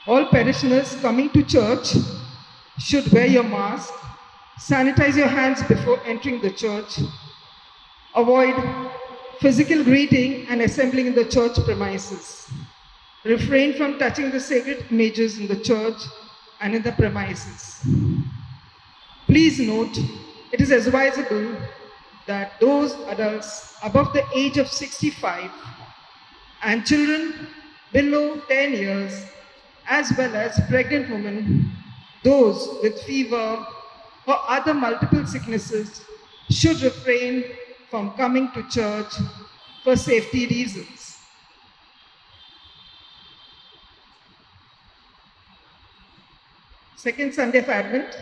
All parishioners coming to church should wear your mask, sanitize your hands before entering the church, avoid physical greeting and assembling in the church premises. Refrain from touching the sacred images in the church and in the premises. Please note, it is advisable that those adults above the age of 65 and children below 10 years, as well as pregnant women, those with fever or other multiple sicknesses, should refrain from coming to church for safety reasons. Second Sunday of Advent.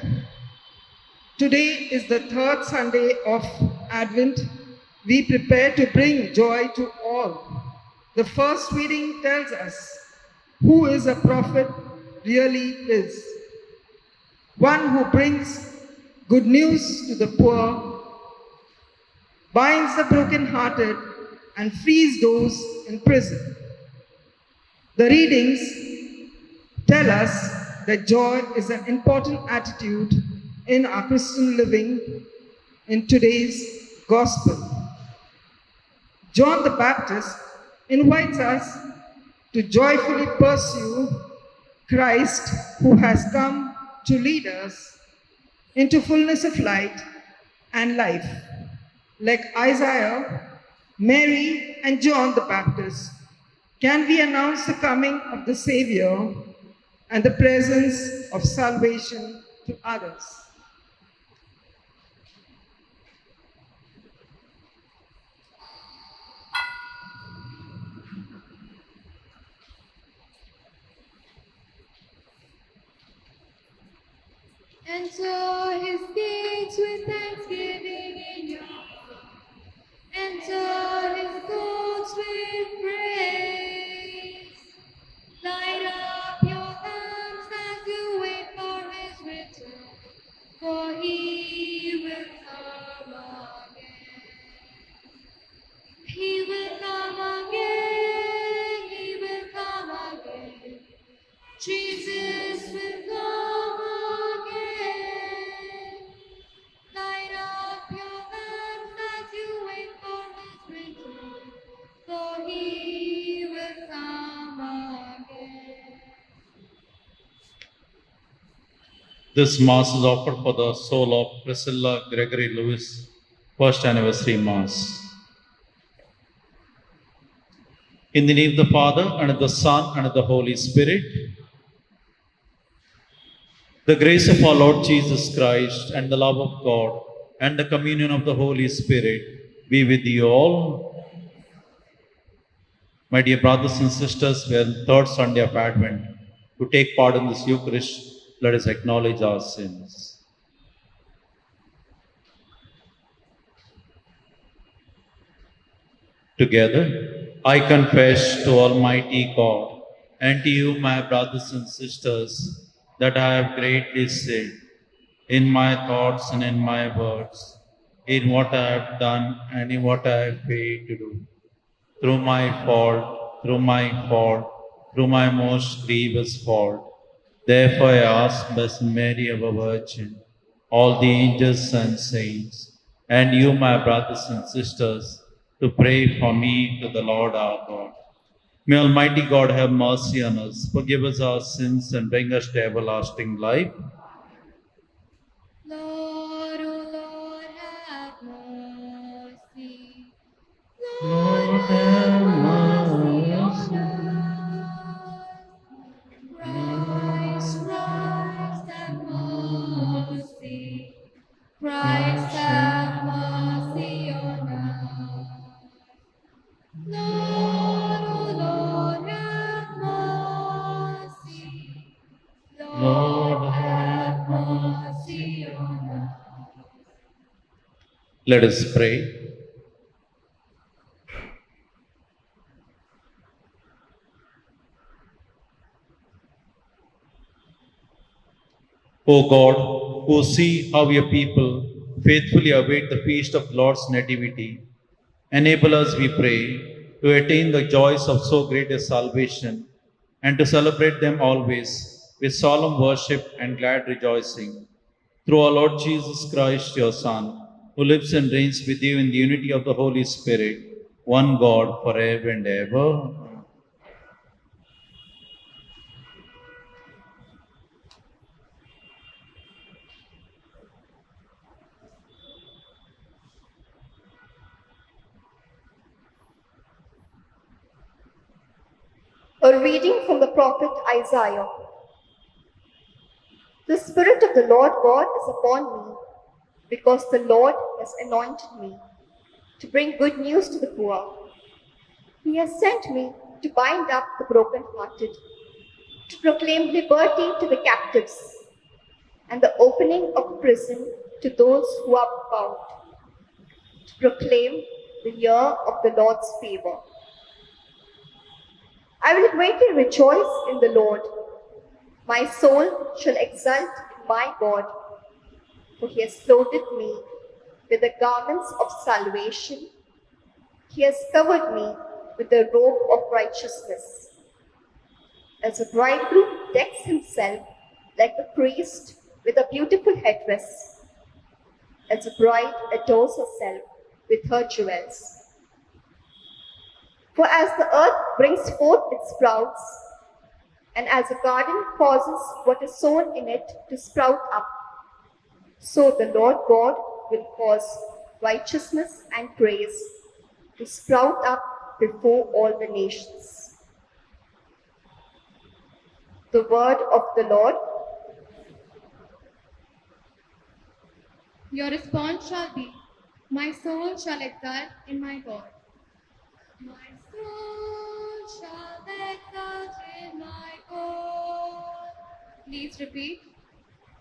Today is the third Sunday of Advent. We prepare to bring joy to all. The first reading tells us who is a prophet really is. One who brings good news to the poor, binds the brokenhearted, and frees those in prison. The readings tell us that joy is an important attitude in our Christian living in today's gospel. John the Baptist invites us to joyfully pursue Christ, who has come to lead us into fullness of light and life. Like Isaiah, Mary, and John the Baptist, can we announce the coming of the Savior and the presence of salvation to others? Enter his gates with thanksgiving in your heart. Enter his courts with praise. Light up your lamps as you wait for his return, for he will come again. He will come again. He will come again. Jesus will come again. Light up your lamps as you wait for his return, for he will come again. This Mass is offered for the soul of Priscilla Gregory Lewis, first anniversary Mass. In the name of the Father, and of the Son, and of the Holy Spirit, the grace of our Lord Jesus Christ, and the love of God, and the communion of the Holy Spirit be with you all. My dear brothers and sisters, we are on the third Sunday of Advent. To take part in this Eucharist, let us acknowledge our sins. Together, I confess to Almighty God and to you, my brothers and sisters, that I have greatly sinned in my thoughts and in my words, in what I have done and in what I have failed to do. Through my fault, through my most grievous fault. Therefore I ask Blessed Mary, our Virgin, all the angels and saints, and you, my brothers and sisters, to pray for me to the Lord our God. May Almighty God have mercy on us, forgive us our sins, and bring us to everlasting life. Lord, oh Lord, have mercy. Lord, have mercy on on us. Christ, Christ, have mercy. Christ, have mercy on us. Lord, oh Lord, have mercy. Lord, have mercy on us. Let us pray. O God, who see how your people faithfully await the feast of the Lord's Nativity, enable us, we pray, to attain the joys of so great a salvation and to celebrate them always with solemn worship and glad rejoicing. Through our Lord Jesus Christ, your Son, who lives and reigns with you in the unity of the Holy Spirit, one God, forever and ever. A reading from the prophet Isaiah. The Spirit of the Lord God is upon me, because the Lord has anointed me to bring good news to the poor. He has sent me to bind up the brokenhearted, to proclaim liberty to the captives, and the opening of prison to those who are bound, to proclaim the year of the Lord's favor. I will greatly rejoice in the Lord. My soul shall exult in my God, for he has clothed me with the garments of salvation. He has covered me with the robe of righteousness. As a bridegroom decks himself like a priest with a beautiful headdress, as a bride adorns herself with her jewels. For as the earth brings forth its sprouts, and as a garden causes what is sown in it to sprout up, so the Lord God will cause righteousness and praise to sprout up before all the nations. The word of the Lord. Your response shall be, my soul shall exult in my God. My soul shall exult in my God. Please repeat.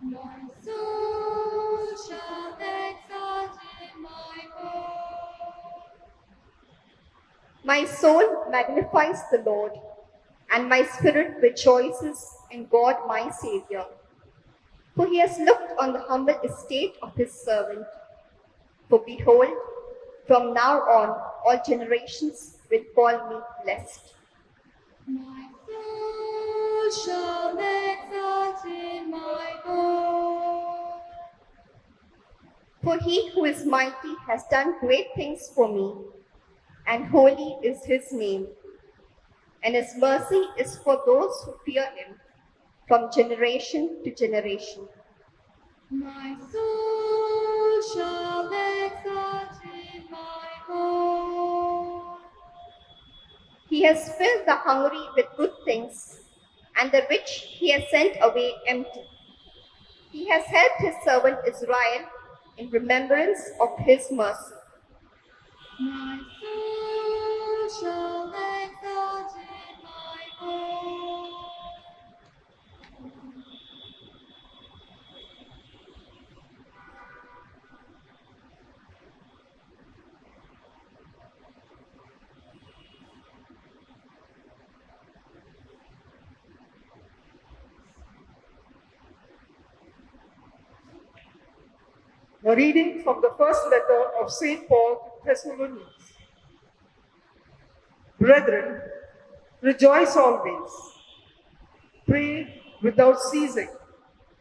My soul shall exult in my God. My soul magnifies the Lord, and my spirit rejoices in God my Saviour. For he has looked on the humble estate of his servant. For behold, from now on all generations will call me blessed. My soul shall exult in my God. For he who is mighty has done great things for me, and holy is his name. And his mercy is for those who fear him from generation to generation. My soul shall exult in my God. He has filled the hungry with good things, and the rich he has sent away empty. He has helped his servant Israel in remembrance of his mercy. My soul shall exult in my God. A reading from the first letter of St. Paul to Thessalonians. Brethren, rejoice always. Pray without ceasing.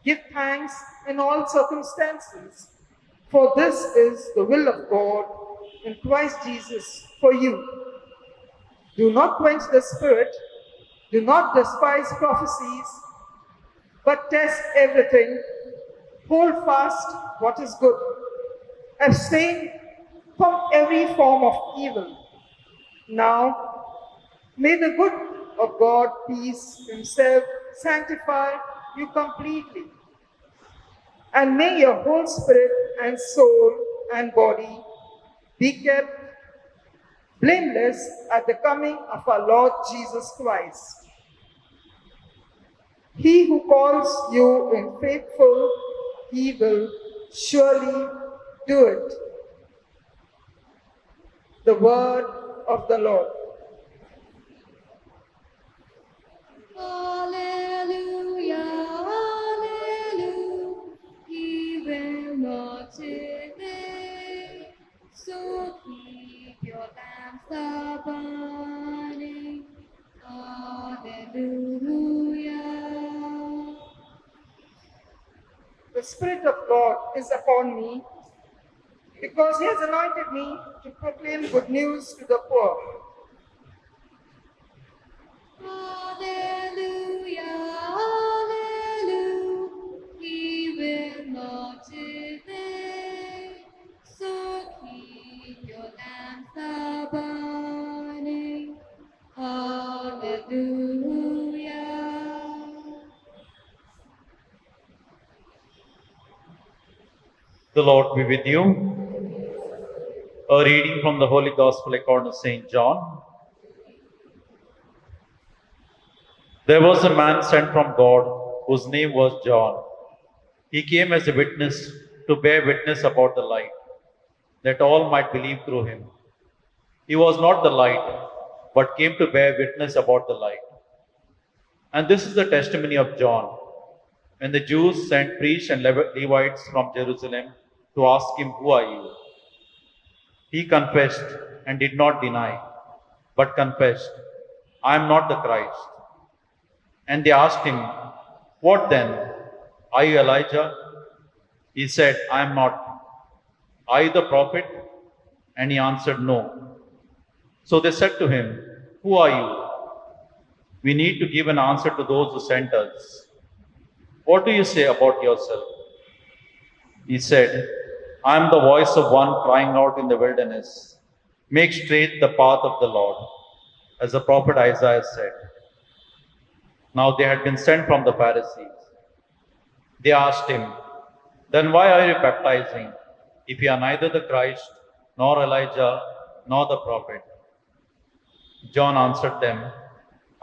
Give thanks in all circumstances, for this is the will of God in Christ Jesus for you. Do not quench the spirit, do not despise prophecies, but test everything. Hold fast what is good. Abstain from every form of evil. Now, may the good of God, peace himself, sanctify you completely. And may your whole spirit and soul and body be kept blameless at the coming of our Lord Jesus Christ. He who calls you in faithful, he will surely do it. The word of the Lord. Hallelujah, hallelujah. He will not delay. So keep your lamps a burning. Hallelujah. the Spirit of God is upon me, because He has anointed me to proclaim good news to the poor. Hallelujah, hallelujah, He will not delay. So keep your lamps a burning. Hallelujah. The Lord be with you. A reading from the Holy Gospel according to St. John. There was a man sent from God whose name was John. He came as a witness to bear witness about the light, that all might believe through him. He was not the light, but came to bear witness about the light. And this is the testimony of John. When the Jews sent priests and Levites from Jerusalem to ask him, "Who are you?" He confessed and did not deny, but confessed, "I am not the Christ." And they asked him, "What then? Are you Elijah?" He said, "I am not." "Are you the prophet?" And he answered, "No." So they said to him, "Who are you?" "We need to give an answer to those who sent us. What do you say about yourself?" He said, "I am the voice of one crying out in the wilderness, 'Make straight the path of the Lord,' as the prophet Isaiah said." Now they had been sent from the Pharisees. They asked him, "Then why are you baptizing, if you are neither the Christ, nor Elijah, nor the prophet?" John answered them,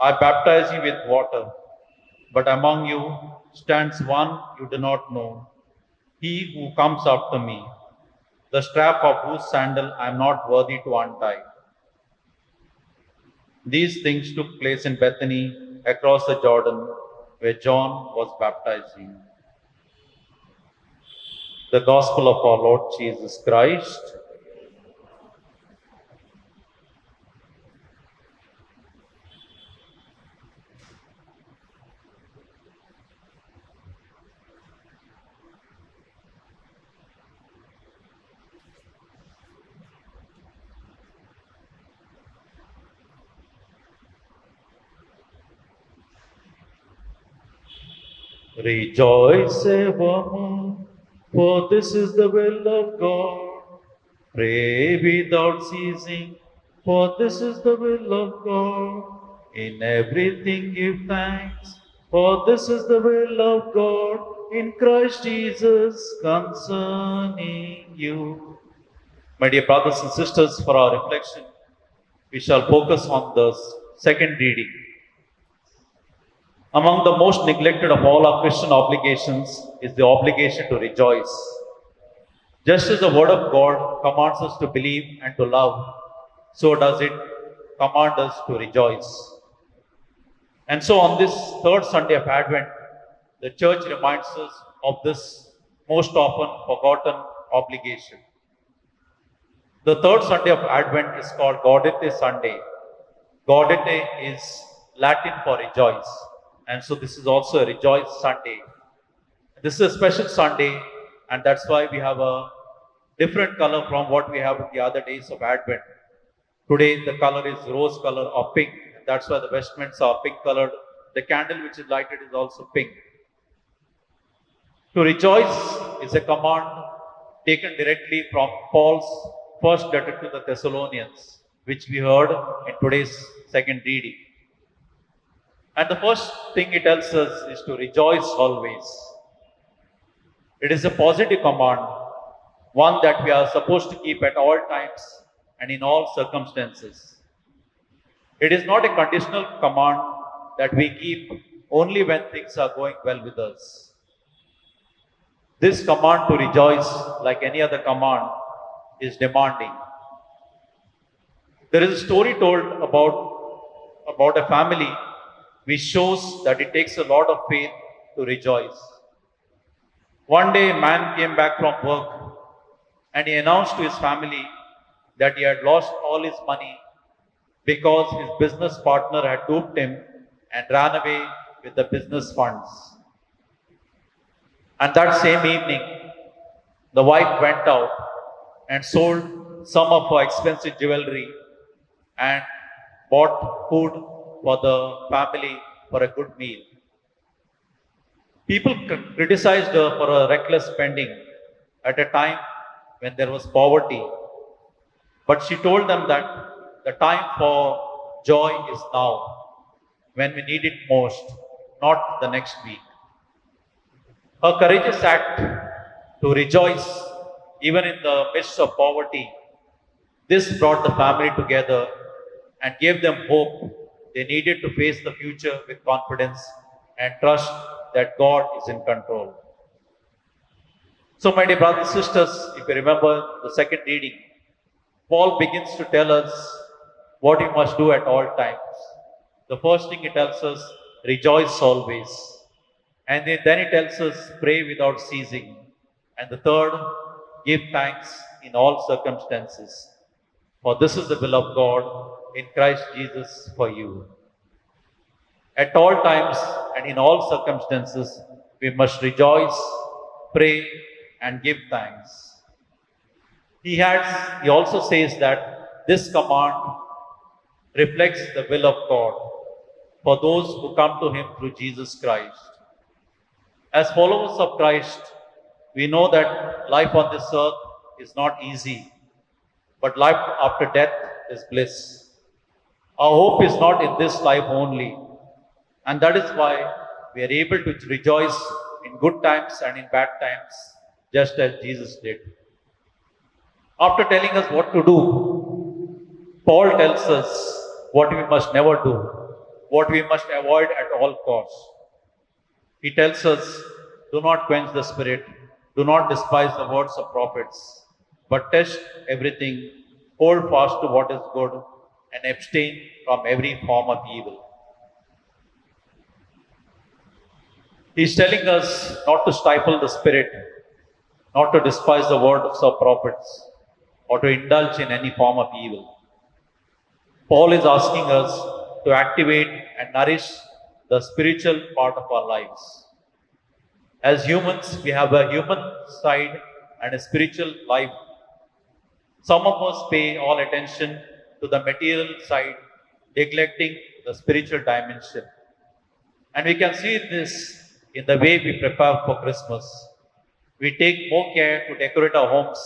"I baptize you with water, but among you stands one you do not know, he who comes after me, the strap of whose sandal I am not worthy to untie." These things took place in Bethany, across the Jordan, where John was baptizing. The Gospel of our Lord Jesus Christ. Rejoice evermore, for this is the will of God. Pray without ceasing, for this is the will of God. In everything give thanks, for this is the will of God in Christ Jesus concerning you. My dear brothers and sisters, for our reflection, we shall focus on the second reading. Among the most neglected of all our Christian obligations is the obligation to rejoice. Just as the Word of God commands us to believe and to love, so does it command us to rejoice. And so on this third Sunday of Advent, the Church reminds us of this most often forgotten obligation. The third Sunday of Advent is called Gaudete Sunday. Gaudete is Latin for rejoice. And so this is also a Rejoice Sunday. This is a special Sunday, and that's why we have a different color from what we have in the other days of Advent. Today the color is rose color or pink, and that's why the vestments are pink colored. The candle which is lighted is also pink. To rejoice is a command taken directly from Paul's first letter to the Thessalonians, which we heard in today's second reading. And the first thing it tells us is to rejoice always. It is a positive command, one that we are supposed to keep at all times and in all circumstances. It is not a conditional command that we keep only when things are going well with us. This command to rejoice, like any other command, is demanding. There is a story told about a family which shows that it takes a lot of faith to rejoice. One day, a man came back from work and he announced to his family that he had lost all his money because his business partner had duped him and ran away with the business funds. And that same evening, the wife went out and sold some of her expensive jewelry and bought food for the family for a good meal. People criticized her for her reckless spending at a time when there was poverty, but she told them that the time for joy is now, when we need it most, not the next week. Her courageous act to rejoice even in the midst of poverty, this brought the family together and gave them hope they needed to face the future with confidence and trust that God is in control. So, my dear brothers and sisters, if you remember the second reading, Paul begins to tell us what we must do at all times. The first thing he tells us, rejoice always. And then he tells us, pray without ceasing. And the third, give thanks in all circumstances. For this is the will of God in Christ Jesus for you. At all times and in all circumstances, we must rejoice, pray, and give thanks. He also says that this command reflects the will of God for those who come to Him through Jesus Christ. As followers of Christ, we know that life on this earth is not easy, but life after death is bliss. Our hope is not in this life only, and that is why we are able to rejoice in good times and in bad times, just as Jesus did. After telling us what to do, Paul tells us what we must never do, what we must avoid at all costs. He tells us, do not quench the spirit, do not despise the words of prophets, but test everything, hold fast to what is good, and abstain from every form of evil. He's telling us not to stifle the spirit, not to despise the words of prophets, or to indulge in any form of evil. Paul is asking us to activate and nourish the spiritual part of our lives. As humans, we have a human side and a spiritual life. Some of us pay all attention to the material side, neglecting the spiritual dimension. And we can see this in the way we prepare for Christmas. We take more care to decorate our homes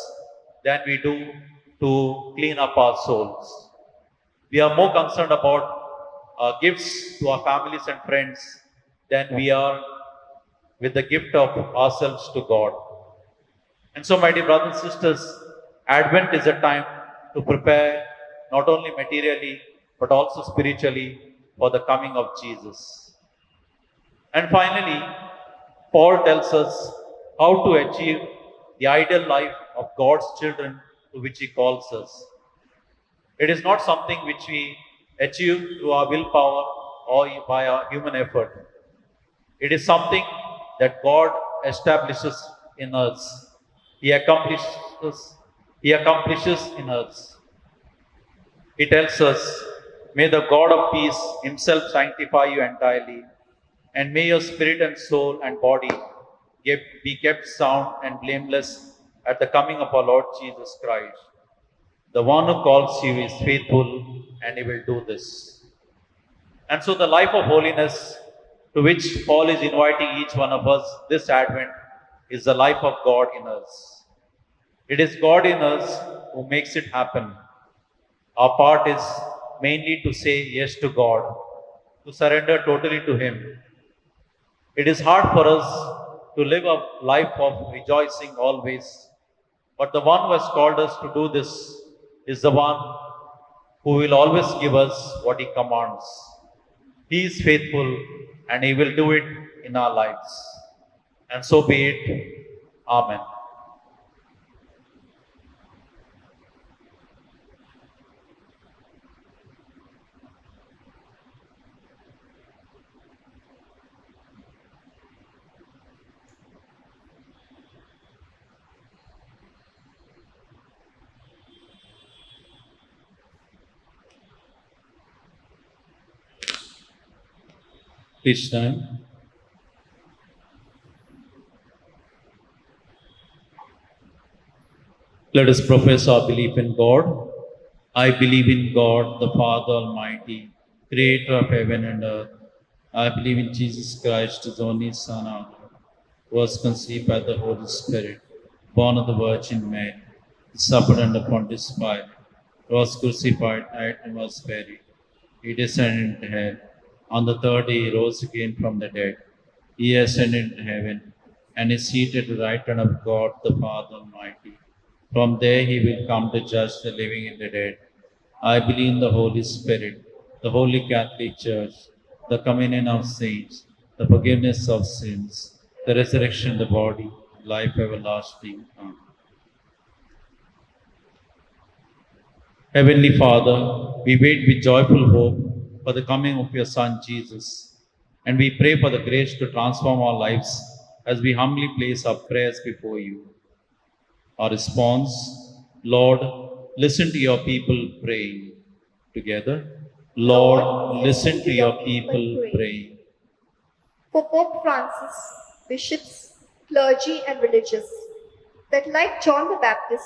than we do to clean up our souls. We are more concerned about gifts to our families and friends than we are with the gift of ourselves to God. And so, my dear brothers and sisters, Advent is a time to prepare not only materially but also spiritually for the coming of Jesus. And finally, Paul tells us how to achieve the ideal life of God's children to which he calls us. It is not something which we achieve through our willpower or by our human effort. It is something that God establishes in us. He accomplishes in us. He tells us, may the God of peace himself sanctify you entirely, and may your spirit and soul and body be kept sound and blameless at the coming of our Lord Jesus Christ. The one who calls you is faithful, and he will do this. And so the life of holiness to which Paul is inviting each one of us this Advent is the life of God in us. It is God in us who makes it happen. Our part is mainly to say yes to God, to surrender totally to Him. It is hard for us to live a life of rejoicing always, but the one who has called us to do this is the one who will always give us what He commands. He is faithful and He will do it in our lives. And so be it. Amen. Please stand. Let us profess our belief in God. I believe in God, the Father Almighty, creator of heaven and earth. I believe in Jesus Christ, his only Son, our Lord, who was conceived by the Holy Spirit, born of the Virgin Mary, suffered under Pontius Pilate, was crucified, died, and was buried. He descended into hell. On the third day, he rose again from the dead. He ascended into heaven and is seated at the right hand of God, the Father Almighty. From there, he will come to judge the living and the dead. I believe in the Holy Spirit, the Holy Catholic Church, the communion of saints, the forgiveness of sins, the resurrection of the body, life everlasting. Amen. Heavenly Father, we wait with joyful hope for the coming of your Son Jesus, and we pray for the grace to transform our lives as we humbly place our prayers before you. Our response, Lord, listen to your people praying. Together, Lord, listen to your people praying. For Pope Francis, bishops, clergy, and religious, that like John the Baptist,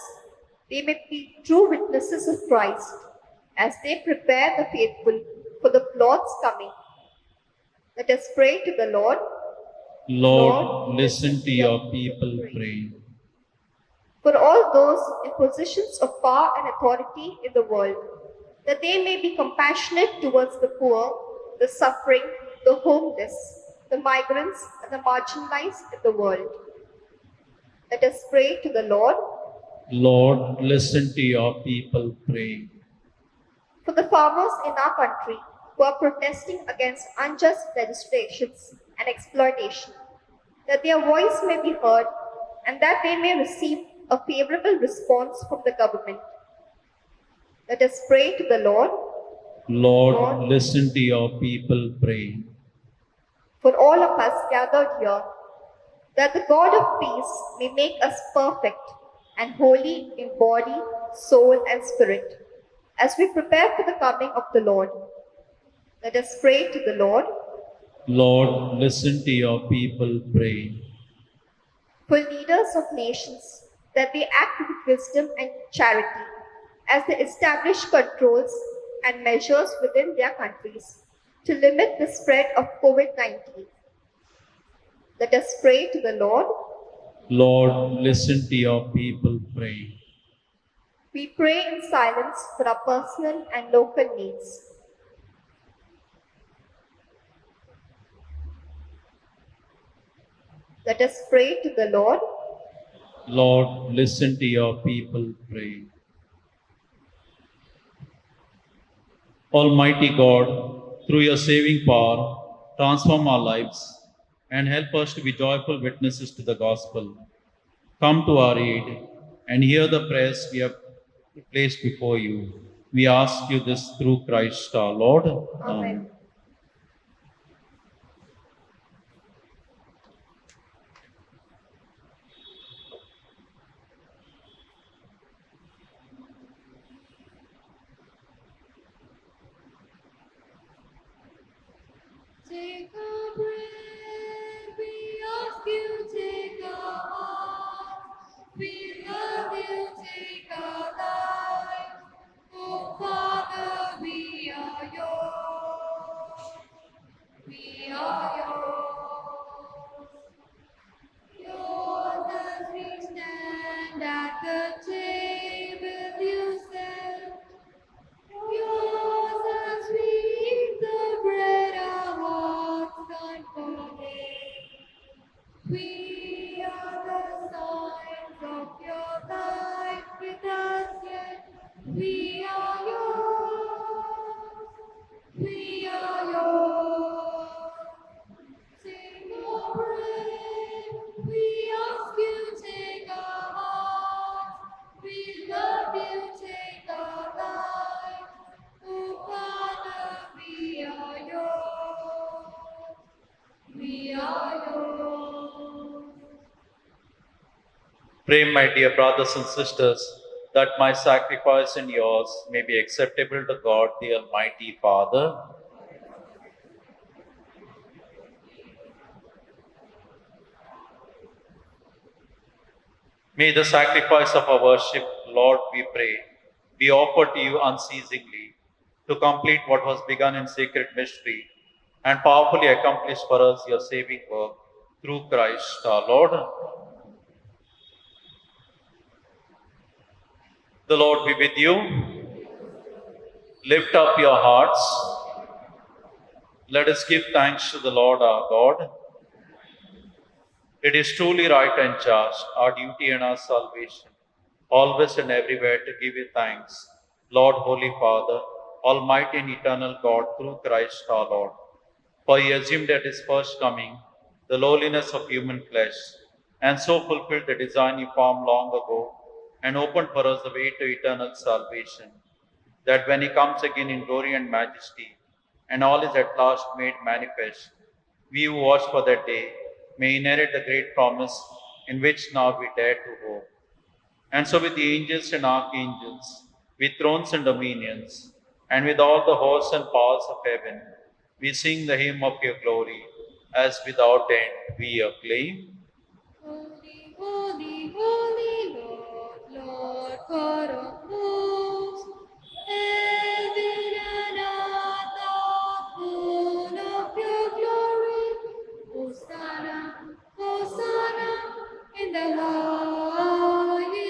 they may be true witnesses of Christ as they prepare the faithful for the Lord's coming. Let us pray to the Lord. Lord, listen to your people praying. For all those in positions of power and authority in the world, that they may be compassionate towards the poor, the suffering, the homeless, the migrants, and the marginalized in the world. Let us pray to the Lord. Lord, listen to your people praying. For the farmers in our country who are protesting against unjust legislations and exploitation, that their voice may be heard and that they may receive a favorable response from the government. Let us pray to the Lord. Lord, listen to your people praying. For all of us gathered here, that the God of peace may make us perfect and holy in body, soul, and spirit, as we prepare for the coming of the Lord. Let us pray to the Lord. Lord, listen to your people praying. For leaders of nations, that they act with wisdom and charity, as they establish controls and measures within their countries to limit the spread of COVID-19. Let us pray to the Lord. Lord, listen to your people praying. We pray in silence for our personal and local needs. Let us pray to the Lord. Lord, listen to your people praying. Almighty God, through your saving power, transform our lives and help us to be joyful witnesses to the gospel. Come to our aid and hear the prayers we have placed before you. We ask you this through Christ our Lord. Amen. Take our breath, we ask you, take our hearts. We love you, take our lives. Oh Father, we are yours. We are yours. Yours as we stand at the table you set. Yours as we eat the bread our hearts can't forget. We are the signs of your life with us yet. We are yours. We are yours. Take our breath. We ask you, take our hearts. We love you, take our lives. Oh Father, we are yours. We are yours. Pray, my dear brothers and sisters, that my sacrifice and yours may be acceptable to God, the Almighty Father. May the sacrifice of our worship, Lord, we pray, be offered to you unceasingly to complete what was begun in sacred mystery and powerfully accomplish for us your saving work through Christ our Lord. The Lord be with you. Lift up your hearts. Let us give thanks to the Lord our God. It is truly right and just, our duty and our salvation, always and everywhere to give you thanks, Lord, Holy Father, Almighty and eternal God, through Christ our Lord. For he assumed at his first coming the lowliness of human flesh, and so fulfilled the design he formed long ago, and opened for us the way to eternal salvation, that when he comes again in glory and majesty, and all is at last made manifest, we who watch for that day may inherit the great promise in which now we dare to hope. And so, with the angels and archangels, with thrones and dominions, and with all the hosts and powers of heaven, we sing the hymn of your glory, as without end we acclaim. Holy, holy, holy Lord, Lord God of hosts, heaven and earth are full of your glory. Hosanna, Hosanna in the highest.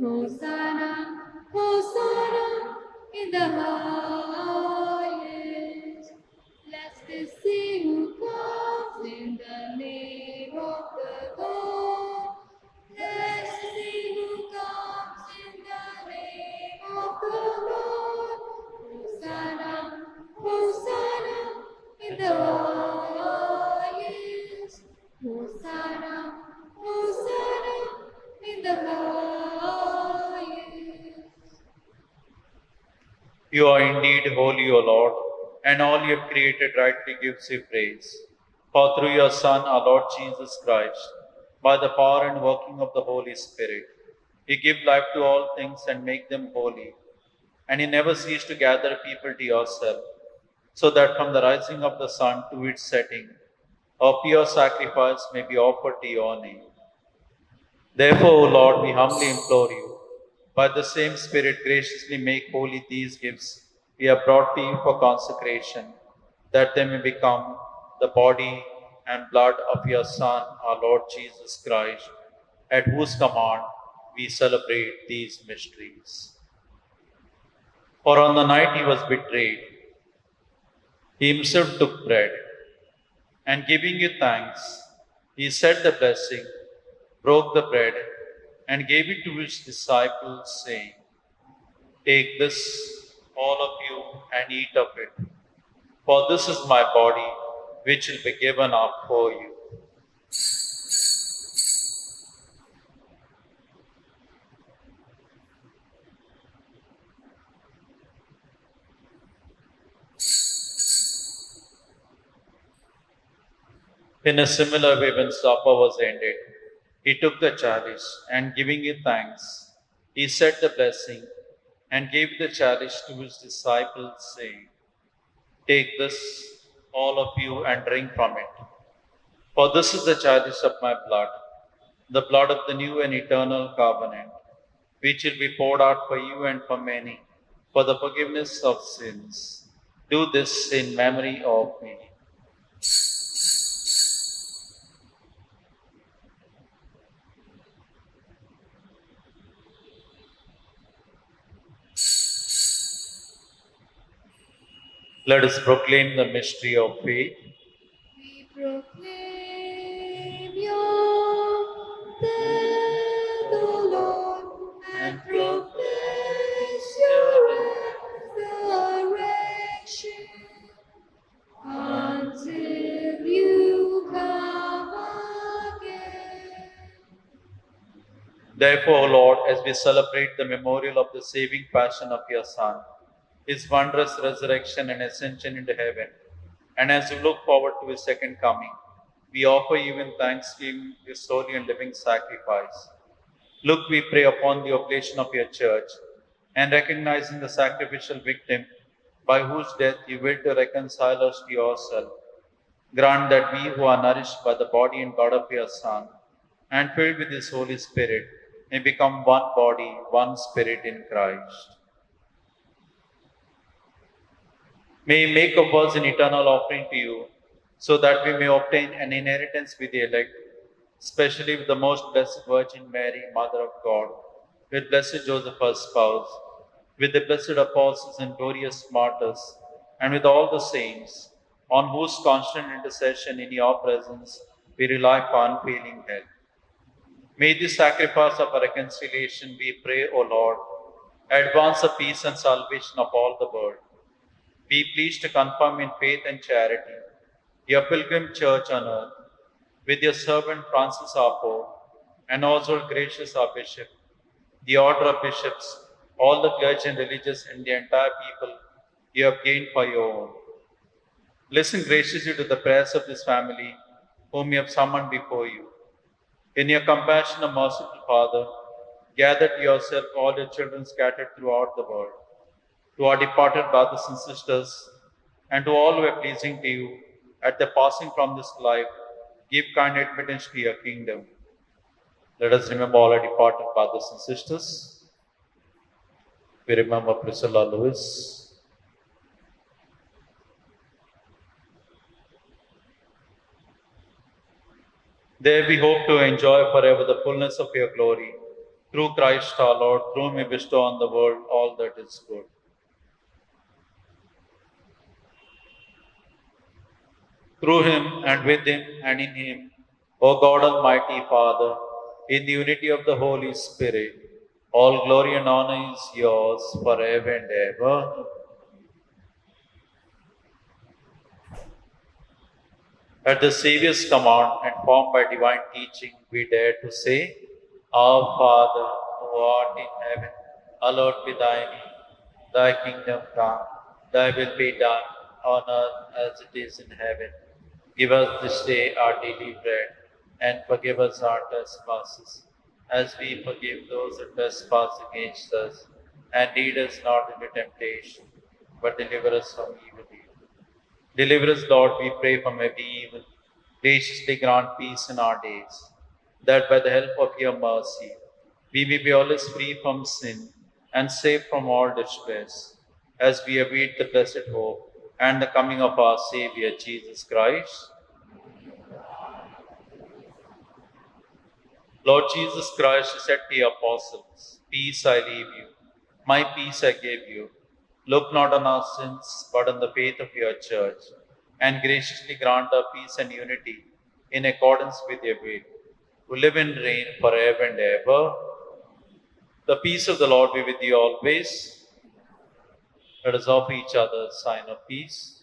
Hosanna, Hosanna in the highest. Blessed is he who comes in the name of the Lord. Blessed is he who comes in the name of the Lord. Hosanna, Hosanna in the highest. Hosanna, Hosanna in the highest. You are indeed holy, O Lord, and all you have created rightly gives you praise. For through your Son, our Lord Jesus Christ, by the power and working of the Holy Spirit, you give life to all things and make them holy. And you never cease to gather people to yourself, so that from the rising of the sun to its setting, a pure sacrifice may be offered to your name. Therefore, O Lord, we humbly implore you, by the same Spirit, graciously make holy these gifts we have brought to you for consecration, that they may become the body and blood of your Son, our Lord Jesus Christ, at whose command we celebrate these mysteries. For on the night he was betrayed, he himself took bread, and giving you thanks, he said the blessing, broke the bread, and gave it to his disciples, saying, Take this, all of you, and eat of it, for this is my body, which will be given up for you. In a similar way, when supper was ended, he took the chalice, and giving it thanks, he said the blessing, and gave the chalice to his disciples, saying, Take this, all of you, and drink from it. For this is the chalice of my blood, the blood of the new and eternal covenant, which will be poured out for you and for many, for the forgiveness of sins. Do this in memory of me. Let us proclaim the mystery of faith. We proclaim your death, O Lord, and profess your resurrection until you come again. Therefore, O Lord, as we celebrate the memorial of the saving passion of your Son, his wondrous resurrection and ascension into heaven, and as we look forward to his second coming, we offer you in thanksgiving this holy and living sacrifice. Look, we pray, upon the oblation of your church, and recognizing the sacrificial victim by whose death you will to reconcile us to yourself, grant that we who are nourished by the body and blood of your Son and filled with His Holy Spirit, may become one body, one spirit in Christ. May He make of us an eternal offering to you, so that we may obtain an inheritance with the elect, especially with the most blessed Virgin Mary, Mother of God, with blessed Joseph, her spouse, with the blessed apostles and glorious martyrs, and with all the saints, on whose constant intercession in your presence we rely for unfailing help. May this sacrifice of our reconciliation, we pray, O Lord, advance the peace and salvation of all the world. Be pleased to confirm in faith and charity your pilgrim church on earth, with your servant Francis our Pope, and also gracious our Bishop, the order of bishops, all the clergy and religious, and the entire people you have gained for your own. Listen graciously to the prayers of this family, whom you have summoned before you. In your compassion, O merciful Father, gather to yourself all your children scattered throughout the world. To our departed brothers and sisters, and to all who are pleasing to you, at the passing from this life, give kind admittance to your kingdom. Let us remember all our departed brothers and sisters. We remember Priscilla Lewis. There we hope to enjoy forever the fullness of your glory. Through Christ our Lord, through whom you bestow on the world all that is good. Through him, and with him, and in him, O God Almighty Father, in the unity of the Holy Spirit, all glory and honor is yours forever and ever. At the Saviour's command and formed by divine teaching, we dare to say, Our Father, who art in heaven, hallowed be thy name. Thy kingdom come, thy will be done on earth as it is in heaven. Give us this day our daily bread, and forgive us our trespasses, as we forgive those who trespass against us. And lead us not into temptation, but deliver us from evil. Deliver us, Lord, we pray, from every evil. Graciously grant peace in our days, that by the help of your mercy, we may be always free from sin and safe from all distress, as we await the blessed hope and the coming of our Savior, Jesus Christ. Lord Jesus Christ, you said to your apostles, Peace I leave you, my peace I give you. Look not on our sins, but on the faith of your church, and graciously grant our peace and unity in accordance with your will, who live and reign forever and ever. The peace of the Lord be with you always. Let us offer each other a sign of peace.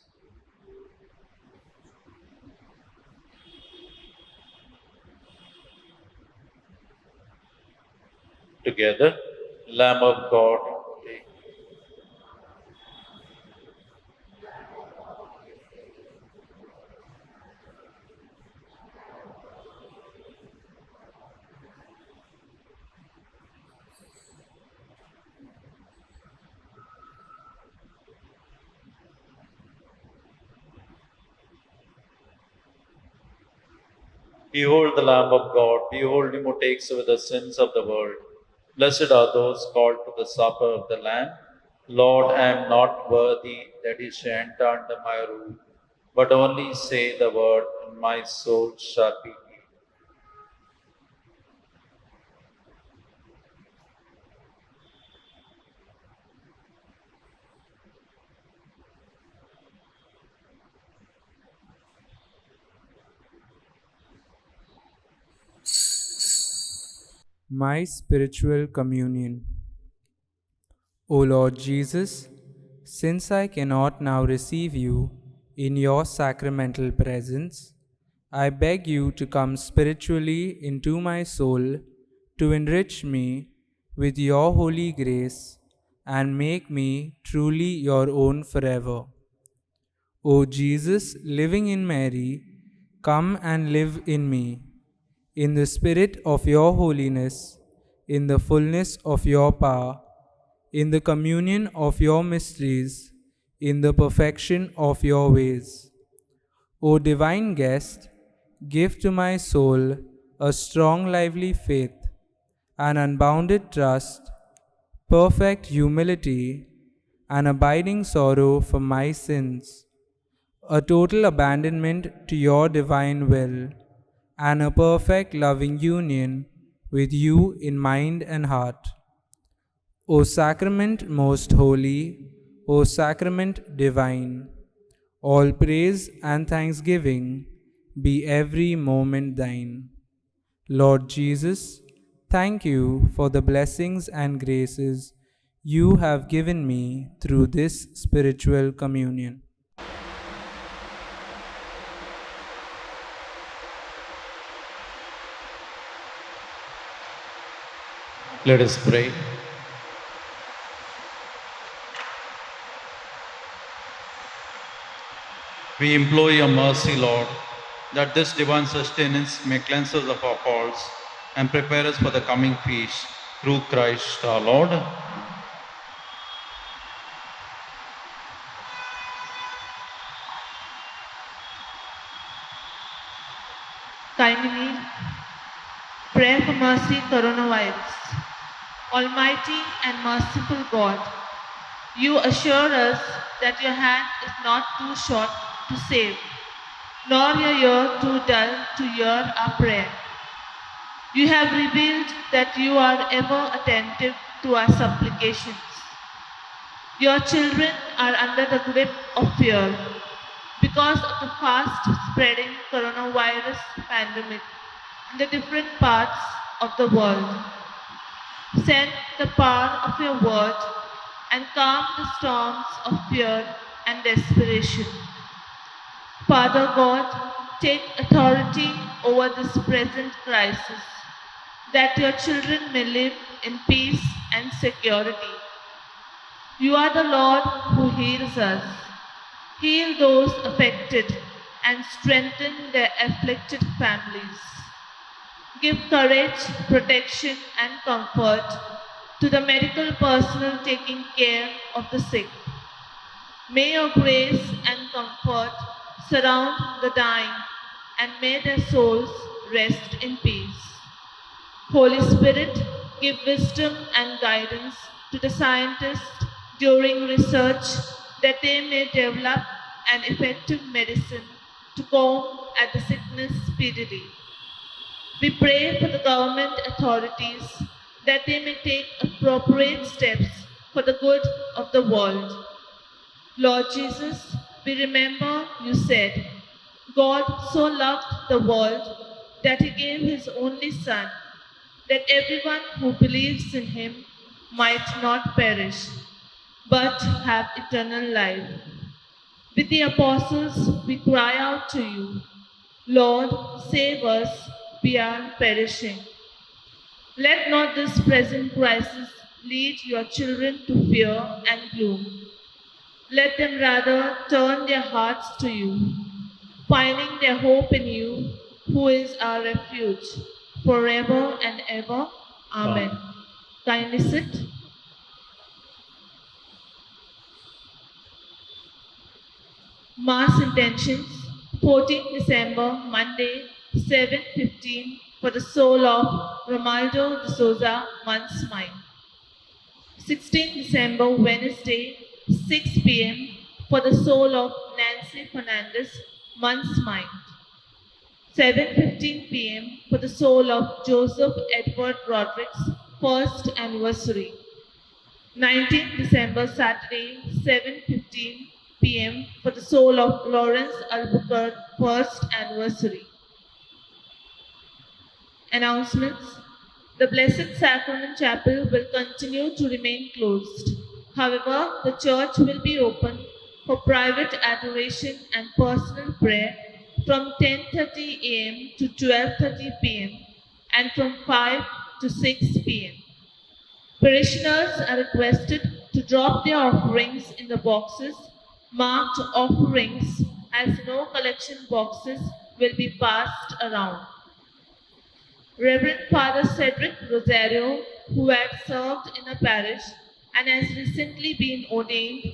Together, Lamb of God, take. Behold the Lamb of God, behold him who takes away the sins of the world. Blessed are those called to the supper of the Lamb. Lord, I am not worthy that you should enter under my roof, but only say the word, and my soul shall be healed. My spiritual communion. O Lord Jesus, since I cannot now receive you in your sacramental presence, I beg you to come spiritually into my soul to enrich me with your holy grace and make me truly your own forever. O Jesus, living in Mary, come and live in me. In the spirit of your holiness, in the fullness of your power, in the communion of your mysteries, in the perfection of your ways. O divine guest, give to my soul a strong, lively faith, an unbounded trust, perfect humility, an abiding sorrow for my sins, a total abandonment to your divine will, and a perfect loving union with you in mind and heart. O sacrament most holy, O sacrament divine, all praise and thanksgiving be every moment thine. Lord Jesus, thank you for the blessings and graces you have given me through this spiritual communion. Let us pray. We implore your mercy, Lord, that this divine sustenance may cleanse us of our faults and prepare us for the coming feast through Christ our Lord. Kindly pray for mercy, coronavirus. Almighty and merciful God, you assure us that your hand is not too short to save, nor your ear too dull to hear our prayer. You have revealed that you are ever attentive to our supplications. Your children are under the grip of fear because of the fast spreading coronavirus pandemic in the different parts of the world. Send the power of your word and calm the storms of fear and desperation. Father God, take authority over this present crisis, that your children may live in peace and security. You are the Lord who heals us. Heal those affected and strengthen their afflicted families. Give courage, protection, and comfort to the medical personnel taking care of the sick. May your grace and comfort surround the dying, and may their souls rest in peace. Holy Spirit, give wisdom and guidance to the scientists during research, that they may develop an effective medicine to combat the sickness speedily. We pray for the government authorities that they may take appropriate steps for the good of the world. Lord Jesus, we remember you said, God so loved the world that he gave his only Son, that everyone who believes in him might not perish, but have eternal life. With the apostles, we cry out to you, Lord, save us, we are perishing. Let not this present crisis lead your children to fear and gloom. Let them rather turn their hearts to you, finding their hope in you, who is our refuge, forever and ever. Amen. Kindly sit. Mass intentions, 14th December, Monday, 7:15, for the soul of Romaldo de Souza, Month's Mind. 16th December, Wednesday, 6 p.m., for the soul of Nancy Fernandez, Month's Mind. 7:15 p.m. for the soul of Joseph Edward Rodriguez, first anniversary. 19th December, Saturday, 7:15 p.m. for the soul of Lawrence Albuquerque, first anniversary. Announcements. The Blessed Sacrament Chapel will continue to remain closed. However, the church will be open for private adoration and personal prayer from 10:30 a.m. to 12:30 p.m. and from 5 to 6 p.m. Parishioners are requested to drop their offerings in the boxes marked offerings, as no collection boxes will be passed around. Reverend Father Cedric Rosario, who had served in a parish and has recently been ordained,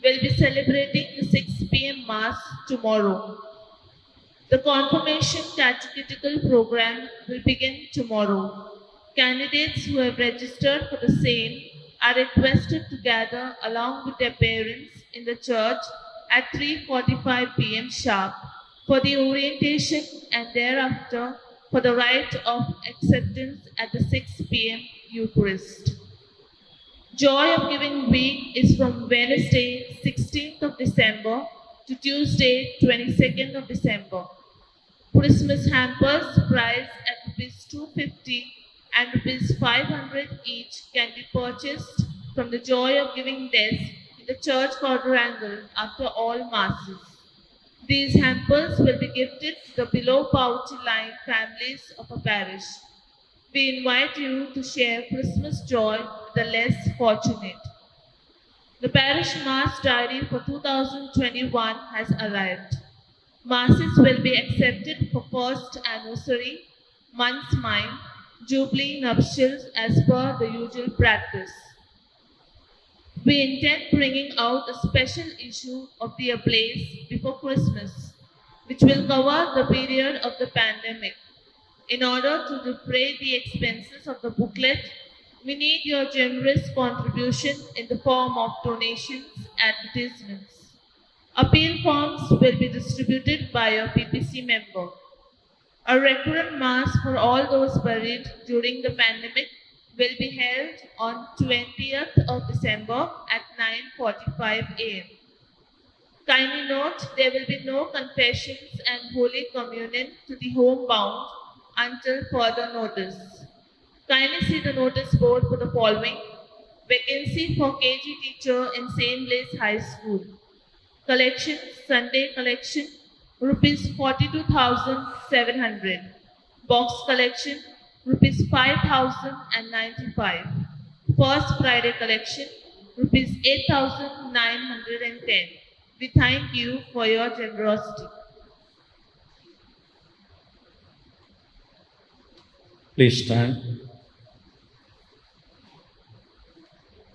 will be celebrating the 6 p.m. Mass tomorrow. The confirmation catechetical program will begin tomorrow. Candidates who have registered for the same are requested to gather along with their parents in the church at 3:45 p.m. sharp for the orientation and thereafter for the rite of acceptance at the 6 p.m. Eucharist. Joy of Giving Week is from Wednesday, 16th of December to Tuesday, 22nd of December. Christmas hampers priced at rupees 250 and rupees 500 each can be purchased from the Joy of Giving desk in the church quadrangle after all masses. These hampers will be gifted to the below poverty line families of a parish. We invite you to share Christmas joy with the less fortunate. The parish mass diary for 2021 has arrived. Masses will be accepted for first anniversary, month's mine, jubilee nuptials as per the usual practice. We intend bringing out a special issue of the Ablaze before Christmas, which will cover the period of the pandemic. In order to defray the expenses of the booklet, we need your generous contribution in the form of donations, advertisements. Appeal forms will be distributed by your PPC member. A recurrent mass for all those buried during the pandemic will be held on 20th of December at 9:45 a.m. Kindly note there will be no confessions and Holy Communion to the homebound until further notice. Kindly see the notice board for the following: vacancy for KG teacher in St. Blaise High School. Collection, Sunday collection, rupees 42,700. Box collection, rupees 5,095. First Friday collection, rupees 8,910. We thank you for your generosity. Please stand.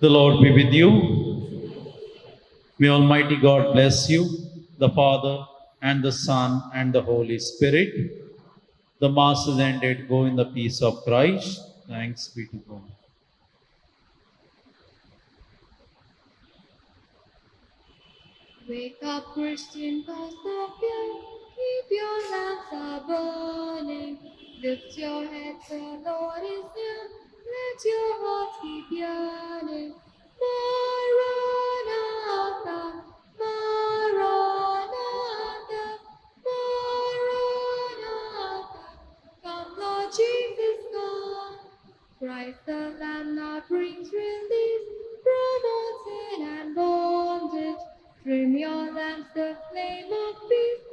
The Lord be with you. May Almighty God bless you, the Father, and the Son, and the Holy Spirit. The Mass is ended. Go in the peace of Christ. Thanks be to God. Wake up, Christian, cast off fear. Keep your lamps are burning. Lift your heads, the Lord is near. Let your hearts keep yearning. Maranatha, Maranatha, Maranatha. Come, Lord Jesus, come. Christ the Lamb now brings release from all sin and bondage. Trim your lamps, the flame of peace